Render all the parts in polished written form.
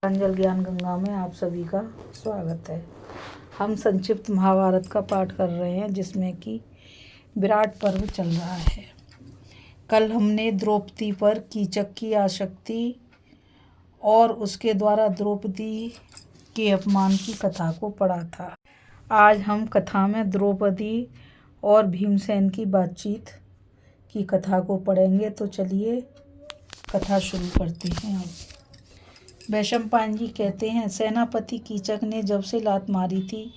प्रांजल ज्ञान गंगा में आप सभी का स्वागत है। हम संक्षिप्त महाभारत का पाठ कर रहे हैं जिसमें कि विराट पर्व चल रहा है। कल हमने द्रौपदी पर कीचक की आसक्ति और उसके द्वारा द्रौपदी के अपमान की कथा को पढ़ा था। आज हम कथा में द्रौपदी और भीमसेन की बातचीत की कथा को पढ़ेंगे। तो चलिए कथा शुरू करते हैं। अब वैशंपायन जी कहते हैं, सेनापति कीचक ने जब से लात मारी थी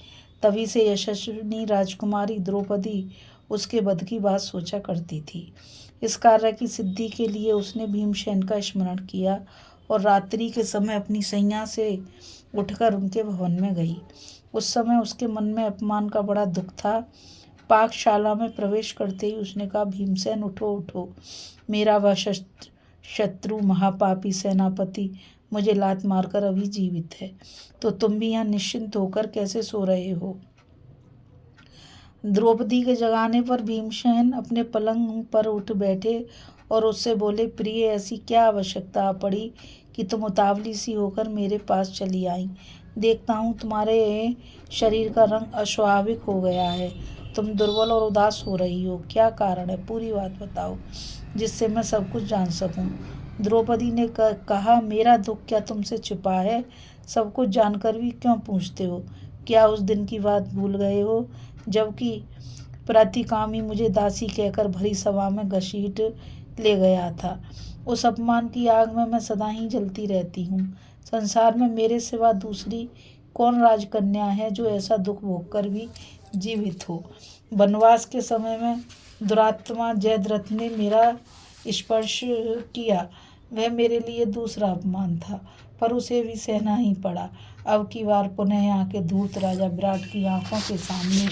तभी से यशस्विनी राजकुमारी द्रौपदी उसके वध की बात सोचा करती थी। इस कार्य की सिद्धि के लिए उसने भीमसेन का स्मरण किया और रात्रि के समय अपनी सैया से उठकर उनके भवन में गई। उस समय उसके मन में अपमान का बड़ा दुख था। पाकशाला में प्रवेश करते ही उसने कहा, भीमसेन उठो उठो, मेरा वह शत्रु महापापी सेनापति मुझे लात मारकर अभी जीवित है, तो तुम भी यहाँ निश्चिंत होकर कैसे सो रहे हो। द्रौपदी के जगाने पर भीमसेन अपने पलंग पर उठ बैठे और उससे बोले, प्रिय, ऐसी क्या आवश्यकता पड़ी कि तुम उतावली सी होकर मेरे पास चली आई। देखता हूँ तुम्हारे शरीर का रंग अस्वाभाविक हो गया है, तुम दुर्बल और उदास हो रही हो। क्या कारण है, पूरी बात बताओ जिससे मैं सब कुछ जान सकूं। द्रौपदी ने कहा, मेरा दुख क्या तुमसे छिपा है, सब कुछ जानकर भी क्यों पूछते हो। क्या उस दिन की बात भूल गए हो जबकि प्रतिकामी मुझे दासी कहकर भरी सभा में घसीट ले गया था। उस अपमान की आग में मैं सदा ही जलती रहती हूँ। संसार में मेरे सिवा दूसरी कौन राजकन्या है जो ऐसा दुख भोगकर भी जीवित हो। वनवास के समय में दुरात्मा जयद्रथ ने मेरा स्पर्श किया, वह मेरे लिए दूसरा अपमान था, पर उसे भी सहना ही पड़ा। अब की बार पुनः यहाँ के धूर्त राजा विराट की आंखों के सामने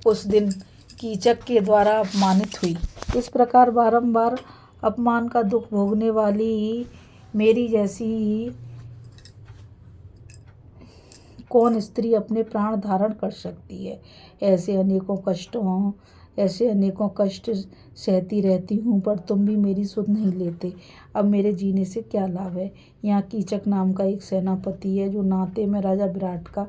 उस दिन कीचक के द्वारा अपमानित हुई। इस प्रकार बारंबार अपमान का दुख भोगने वाली मेरी जैसी कौन स्त्री अपने प्राण धारण कर सकती है। ऐसे अनेकों कष्ट सहती रहती हूँ, पर तुम भी मेरी सुध नहीं लेते। अब मेरे जीने से क्या लाभ है। यहाँ कीचक नाम का एक सेनापति है जो नाते में राजा विराट का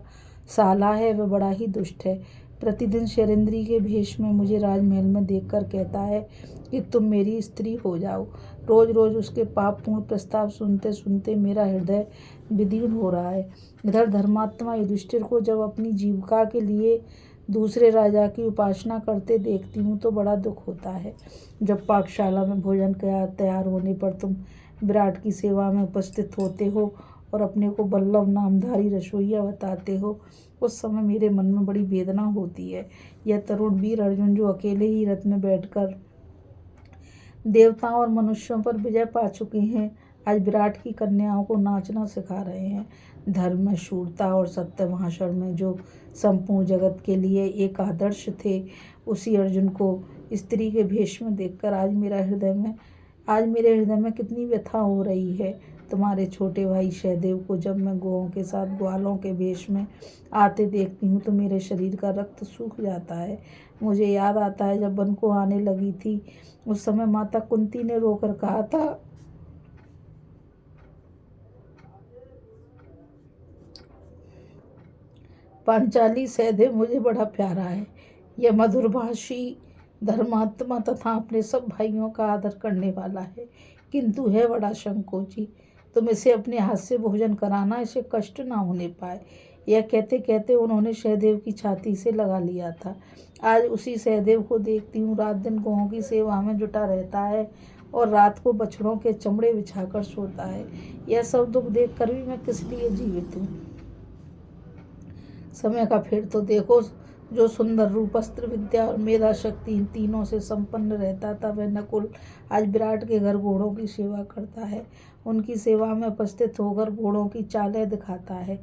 साला है। वह बड़ा ही दुष्ट है। प्रतिदिन शैलेंद्री के भेष में मुझे राजमहल में देखकर कहता है कि तुम मेरी स्त्री हो जाओ। रोज रोज उसके पापपूर्ण प्रस्ताव सुनते सुनते मेरा हृदय विदीर्ण हो रहा है। इधर धर्मात्मा युधिष्ठिर को जब अपनी जीविका के लिए दूसरे राजा की उपासना करते देखती हूँ तो बड़ा दुख होता है। जब पाकशाला में भोजन तैयार होने पर तुम विराट की सेवा में उपस्थित होते हो और अपने को बल्लभ नामधारी रसोइया बताते हो, उस समय मेरे मन में बड़ी वेदना होती है। यह तरुण वीर अर्जुन जो अकेले ही रथ में बैठकर देवताओं और मनुष्यों पर विजय पा चुके हैं, आज विराट की कन्याओं को नाचना सिखा रहे हैं। धर्म में शूरता और सत्य भाषण में जो संपूर्ण जगत के लिए एक आदर्श थे, उसी अर्जुन को स्त्री के भेष में देखकर आज मेरे हृदय में कितनी व्यथा हो रही है। तुम्हारे छोटे भाई सहदेव को जब मैं गौओं के साथ ग्वालों के भेष में आते देखती हूँ तो मेरे शरीर का रक्त सूख जाता है। मुझे याद आता है जब वन को आने लगी थी, उस समय माता कुंती ने रोकर कहा था, पांचाली सहदेव मुझे बड़ा प्यारा है। यह मधुरभाषी धर्मात्मा तथा अपने सब भाइयों का आदर करने वाला है, किंतु है बड़ा संकोची। तुम इसे अपने हाथ से भोजन कराना, इसे कष्ट ना होने पाए। यह कहते कहते उन्होंने सहदेव की छाती से लगा लिया था। आज उसी सहदेव को देखती हूँ, रात दिन गौओं की सेवा में जुटा रहता है और रात को बछड़ों के चमड़े बिछाकर सोता है। यह सब दुख देख कर भी मैं किस लिए जीवित हूँ। समय का फेर तो देखो। जो सुंदर रूप, अस्त्र विद्या और मेधा शक्ति इन तीनों से संपन्न रहता था, वह नकुल आज विराट के घर घोड़ों की सेवा करता है। उनकी सेवा में उपस्थित होकर घोड़ों की चालें दिखाता है।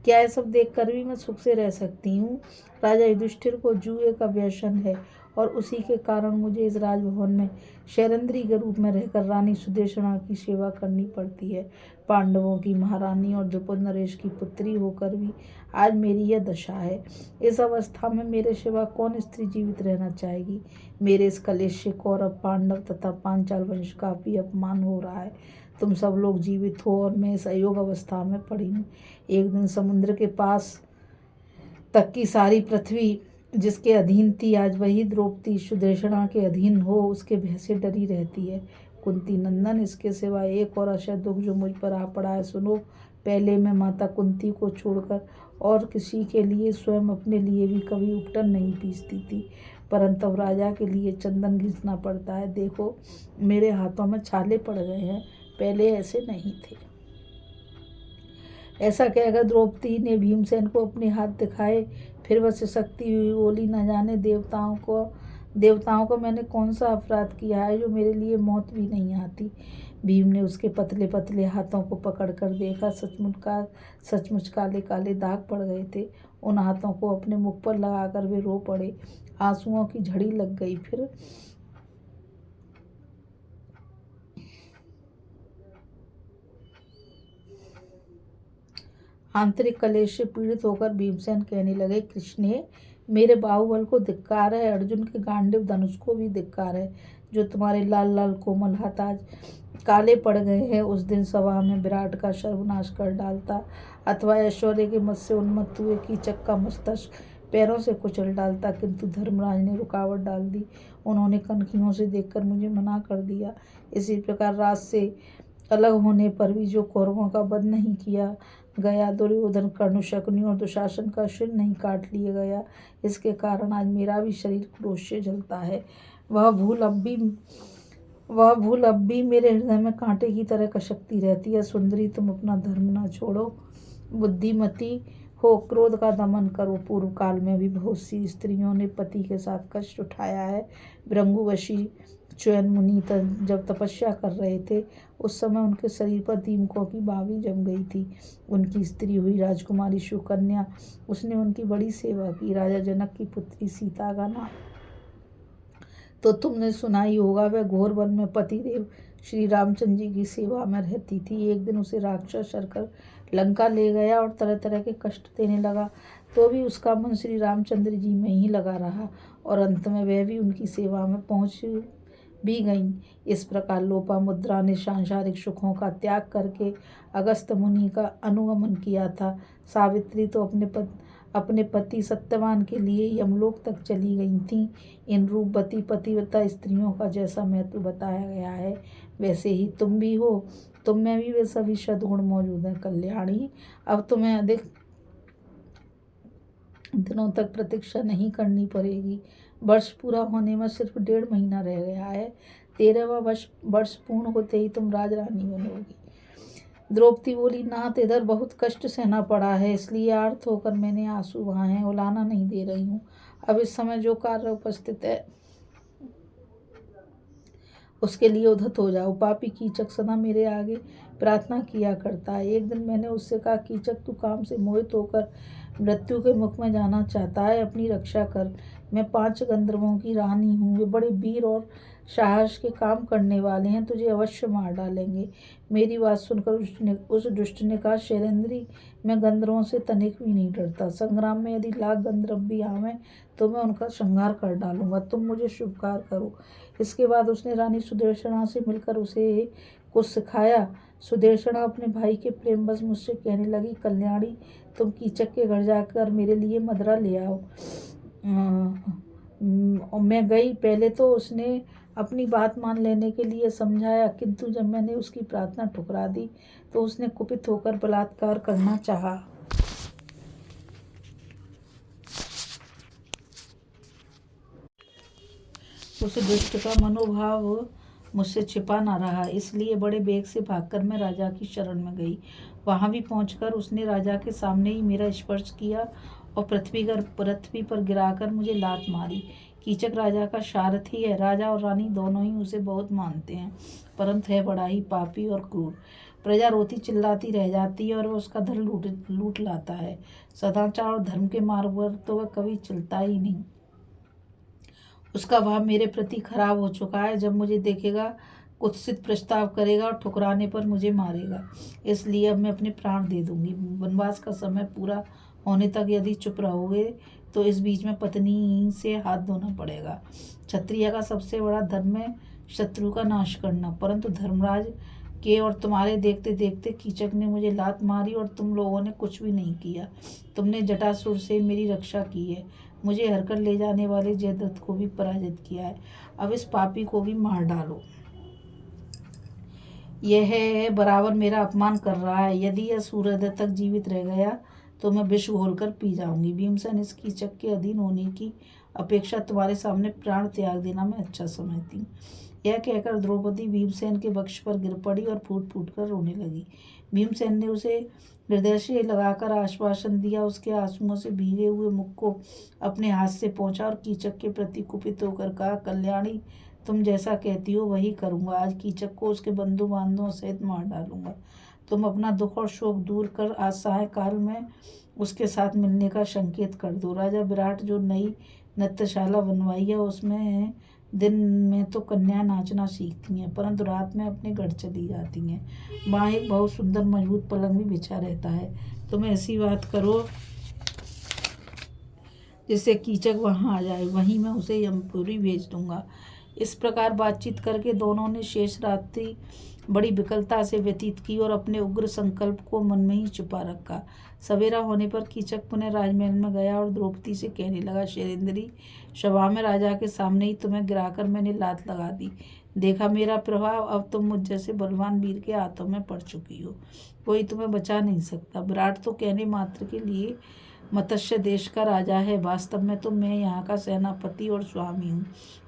क्या यह सब देखकर भी मैं सुख से रह सकती हूँ। राजा युधिष्ठिर को जुए का व्यसन है और उसी के कारण मुझे इस राजभवन में शैलेंद्री के रूप में रहकर रानी सुदेशना की सेवा करनी पड़ती है। पांडवों की महारानी और द्रुपद नरेश की पुत्री होकर भी आज मेरी यह दशा है। इस अवस्था में मेरे सिवा कौन स्त्री जीवित रहना चाहेगी। मेरे इस कलेश से कौरव, पांडव तथा पांचाल वंश का भी अपमान हो रहा है। तुम सब लोग जीवित हो और मैं इस अयोग अवस्था में पड़ी हूँ। एक दिन समुद्र के पास तक की सारी पृथ्वी जिसके अधीन थी, आज वही द्रौपदी सुदेशना के अधीन हो उसके भय से डरी रहती है। कुंती नंदन, इसके सिवा एक और अशय दुख जो मुझ पर आ पड़ा है, सुनो। पहले मैं माता कुंती को छोड़कर और किसी के लिए, स्वयं अपने लिए भी कभी उपटन नहीं पीसती थी, परंतु अब राजा के लिए चंदन घिसना पड़ता है। देखो मेरे हाथों में छाले पड़ गए हैं, पहले ऐसे नहीं थे। ऐसा कहकर द्रौपदी ने भीमसेन को अपने हाथ दिखाए, फिर वह सिसकती हुई बोली, न जाने देवताओं को मैंने कौन सा अपराध किया है जो मेरे लिए मौत भी नहीं आती। भीम ने उसके पतले पतले हाथों को पकड़कर देखा, सचमुच काले काले दाग पड़ गए थे। उन हाथों को अपने मुख पर लगाकर वे रो पड़े, आंसुओं की झड़ी लग गई। फिर आंतरिक कलेश से पीड़ित होकर भीमसेन कहने लगे, कृष्णे, मेरे बाहुबल को धिक्कार है, अर्जुन के गांडीव धनुष को भी धिक्कार है, जो तुम्हारे लाल लाल कोमल हाथ आज काले पड़ गए हैं। उस दिन सभा में विराट का सर्वनाश कर डालता, अथवा ऐश्वर्य के मद से उन्मत्त हुए कीचक का मस्तक पैरों से कुचल डालता, किंतु धर्मराज ने रुकावट डाल दी। उन्होंने कनखियों से देखकर मुझे मना कर दिया। इसी प्रकार राज से अलग होने पर भी जो कौरवों का वध नहीं किया गया, दुर्योधन, कर्ण, शकुनि और दुशासन का सिर नहीं काट लिया गया, इसके कारण आज मेरा भी शरीर क्रोध से जलता है। वह भूल अब भी मेरे हृदय में कांटे की तरह कसकती रहती है। सुंदरी, तुम अपना धर्म न छोड़ो, बुद्धिमती हो, क्रोध का दमन करो। पूर्व काल में भी बहुत सी स्त्रियों ने पति के साथ कष्ट उठाया है। भृंगुवशी च्यवन मुनि जब तपस्या कर रहे थे, उस समय उनके शरीर पर दीमकों की बावी जम गई थी। उनकी स्त्री हुई राजकुमारी सुकन्या, उसने उनकी बड़ी सेवा की। राजा जनक की पुत्री सीता का नाम तो तुमने सुना ही होगा। वह घोर वन में पतिदेव श्री रामचंद्र जी की सेवा में रहती थी। एक दिन उसे राक्षस चरकर लंका ले गया और तरह तरह के कष्ट देने लगा, तो भी उसका मन श्री रामचंद्र जी में ही लगा रहा और अंत में वह भी उनकी सेवा में पहुँच भी गईं। इस प्रकार लोपामुद्रा ने सांसारिक सुखों का त्याग करके अगस्त्य मुनि का अनुगमन किया था। सावित्री तो अपने पति सत्यवान के लिए यमलोक तक चली गई थीं। इन रूपवती पतिव्रता स्त्रियों का जैसा महत्व बताया गया है, वैसे ही तुम भी हो। तुम में भी वे सभी सद्गुण मौजूद हैं। कल्याणी, अब तुम्हें अधिक दिनों तक प्रतीक्षा नहीं करनी पड़ेगी। वर्ष पूरा होने में सिर्फ 1.5 महीना रह गया है। 13वां वर्ष पूर्ण होते ही तुम राजरानी बनोगी। द्रौपदी बोली, नाथ, इधर बहुत कष्ट सहना पड़ा है, इसलिए आर्त होकर मैंने आंसू बहाए हैं, उलाना नहीं दे रही हूँ। अब इस समय जो कार्य उपस्थित है उसके लिए उद्धत हो जाओ। पापी कीचक सदा मेरे आगे प्रार्थना किया करता है। एक दिन मैंने उससे कहा, कीचक, तू काम से मोहित होकर मृत्यु के मुख में जाना चाहता है, अपनी रक्षा कर। मैं 5 गंधर्वों की रानी हूँ, वे बड़े वीर और साहस के काम करने वाले हैं, तुझे अवश्य मार डालेंगे। मेरी बात सुनकर उस दुष्ट ने कहा, शैलेंद्री, मैं गंधर्वों से तनिक भी नहीं डरता। संग्राम में यदि लाख गंधर्व भी आवें तो मैं उनका संहार कर डालूंगा, तुम मुझे शुभकार करो। इसके बाद उसने रानी सुदेशना से मिलकर उसे कुछ सिखाया। सुदेशना अपने भाई के प्रेमवश मुझसे कहने लगी, कल्याणी, तुम कीचक के घर जाकर मेरे लिए मदरा ले आओ। मैं गई। पहले तो उसने अपनी बात मान लेने के लिए समझाया, किंतु जब मैंने उसकी प्रार्थना ठुकरा दी तो उसने कुपित होकर बलात्कार करना चाहा। उस दुष्ट का मनोभाव मुझसे छिपा ना रहा, इसलिए बड़े बेग से भागकर मैं राजा की शरण में गई। वहां भी पहुंचकर उसने राजा के सामने ही मेरा स्पर्श किया और पृथ्वी पर गिराकर मुझे लात मारी। कीचक राजा का सारथी है। राजा और रानी दोनों ही उसे बहुत मानते हैं, परंतु है बड़ा ही पापी और क्रूर। प्रजा रोती चिल्लाती रह जाती है और वह उसका धन लूट लाता है। सदाचार और धर्म के मार्ग पर तो वह कभी चलता ही नहीं। उसका भाव मेरे प्रति खराब हो चुका है। जब मुझे देखेगा कुत्सित प्रस्ताव करेगा और ठुकराने पर मुझे मारेगा। इसलिए अब मैं अपने प्राण दे दूंगी। वनवास का समय पूरा होने तक यदि चुप रहोगे तो इस बीच में पत्नी से हाथ धोना पड़ेगा। क्षत्रिय का सबसे बड़ा धर्म है शत्रु का नाश करना, परंतु धर्मराज के और तुम्हारे देखते देखते कीचक ने मुझे लात मारी और तुम लोगों ने कुछ भी नहीं किया। तुमने जटासुर से मेरी रक्षा की है, मुझे हरकर ले जाने वाले जयद्रथ को भी पराजित किया है। अब इस पापी को भी मार डालो। यह बराबर मेरा अपमान कर रहा है। यदि यह सूर्योदय तक जीवित रह गया तो मैं विष घोलकर पी जाऊंगी। भीमसेन, इस कीचक के अधीन होने की अपेक्षा तुम्हारे सामने प्राण त्याग देना मैं अच्छा समझती हूँ। यह कहकर द्रौपदी भीमसेन के वक्ष पर गिर पड़ी और फूट फूट कर रोने लगी। भीमसेन ने उसे हृदय से लगाकर आश्वासन दिया। उसके आंसुओं से भीगे हुए मुख को अपने हाथ से पोंछा और कीचक के प्रति कुपित होकर कहा, कल्याणी, तुम जैसा कहती हो वही करूंगा। आज कीचक को उसके बंधु बांधवों सहित मार डालूंगा। तुम अपना दुख और शोक दूर कर आज सायंकाल में उसके साथ मिलने का संकेत कर दो। राजा विराट जो नई नृत्यशाला बनवाई है उसमें दिन में तो कन्या नाचना सीखती हैं, परंतु रात में अपने घर चली जाती हैं। वहाँ एक बहुत सुंदर मजबूत पलंग भी बिछा रहता है। तुम ऐसी बात करो जिससे कीचक वहाँ आ जाए, वहीं मैं उसे यमपुरी भेज दूंगा। इस प्रकार बातचीत करके दोनों ने शेष रात्रि बड़ी विकलता से व्यतीत की और अपने उग्र संकल्प को मन में ही छुपा रखा। सवेरा होने पर कीचक पुनः राजमहल में गया और द्रौपदी से कहने लगा, शैलेंद्री, सभा में राजा के सामने ही तुम्हें गिराकर मैंने लात लगा दी। देखा मेरा प्रभाव, अब तुम मुझ जैसे बलवान वीर के हाथों में पड़ चुकी हो। कोई तुम्हें बचा नहीं सकता। विराट तो कहने मात्र के लिए मत्स्य देश का राजा है, वास्तव में तो मैं यहाँ का सेनापति और स्वामी हूँ।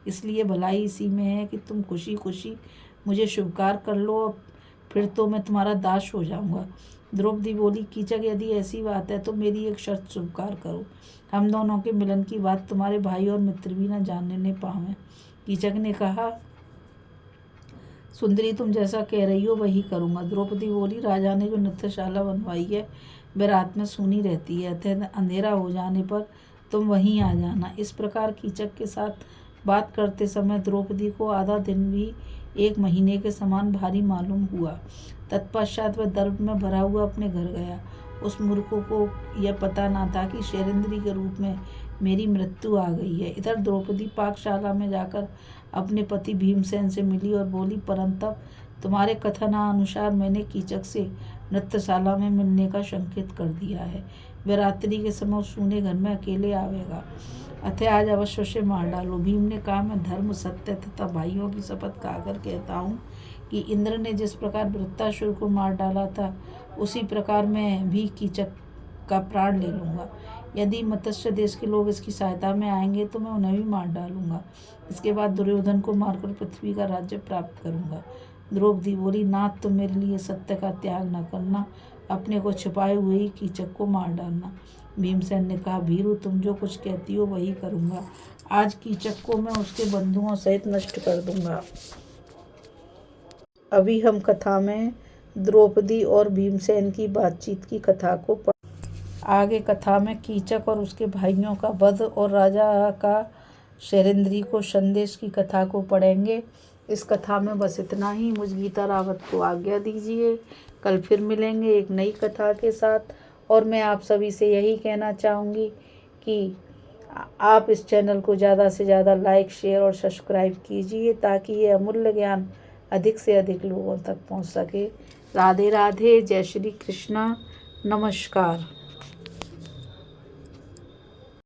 इसलिए भलाई इसी में है कि तुम खुशी खुशी मुझे स्वीकार कर लो, फिर तो मैं तुम्हारा दास हो जाऊंगा। द्रौपदी बोली, कीचक, यदि ऐसी बात है तो मेरी एक शर्त स्वीकार करो। हम दोनों के मिलन की बात तुम्हारे भाई और मित्र भी न जानने पावें। कीचक ने कहा, सुंदरी, तुम जैसा कह रही हो वही करूँगा। द्रौपदी बोली, राजा ने जो नृत्यशाला बनवाई है वह रात में सूनी रहती है, अतः अंधेरा हो जाने पर तुम वहीं आ जाना। इस प्रकार कीचक के साथ बात करते समय द्रौपदी को आधा दिन भी 1 महीने के समान भारी मालूम हुआ। तत्पश्चात वह दर्द में भरा हुआ अपने घर गया। उस मूर्ख को यह पता न था कि शैलेंद्री के रूप में मेरी मृत्यु आ गई है। इधर द्रौपदी पाकशाला में जाकर अपने पति भीमसेन से मिली और बोली, परंतप, तुम्हारे कथनानुसार मैंने कीचक से नृत्यशाला में मिलने का संकेत कर दिया है। वह रात्रि के समय सूने घर में अकेले आवेगा, अतः आज अवश्य से मार डालो। भीम ने कहा, मैं धर्म, सत्य तथा भाइयों की शपथ खाकर कहता हूँ कि इंद्र ने जिस प्रकार वृत्तासुर को मार डाला था उसी प्रकार मैं भी कीचक का प्राण ले लूँगा। यदि मत्स्य देश के लोग इसकी सहायता में आएंगे तो मैं उन्हें भी मार डालूंगा। इसके बाद दुर्योधन को मारकर पृथ्वी का राज्य प्राप्त करूंगा। द्रौपदी बोली, नाथ, तुम मेरे लिए सत्य का त्याग न करना, अपने को छिपाए हुए ही कीचक को मार डालना। भीमसेन ने कहा, भीरू, तुम जो कुछ कहती हो वही करूंगा। आज कीचक को मैं उसके बंधुओं सहित नष्ट कर दूंगा। अभी हम कथा में द्रौपदी और भीमसेन की बातचीत की कथा को आगे कथा में कीचक और उसके भाइयों का वध और राजा का शैलेंद्री को संदेश की कथा को पढ़ेंगे। इस कथा में बस इतना ही। मुझ गीता रावत को आज्ञा दीजिए। कल फिर मिलेंगे एक नई कथा के साथ। और मैं आप सभी से यही कहना चाहूँगी कि आप इस चैनल को ज़्यादा से ज़्यादा लाइक, शेयर और सब्सक्राइब कीजिए ताकि ये अमूल्य ज्ञान अधिक से अधिक लोगों तक पहुँच सके। राधे राधे। जय श्री कृष्णा। नमस्कार।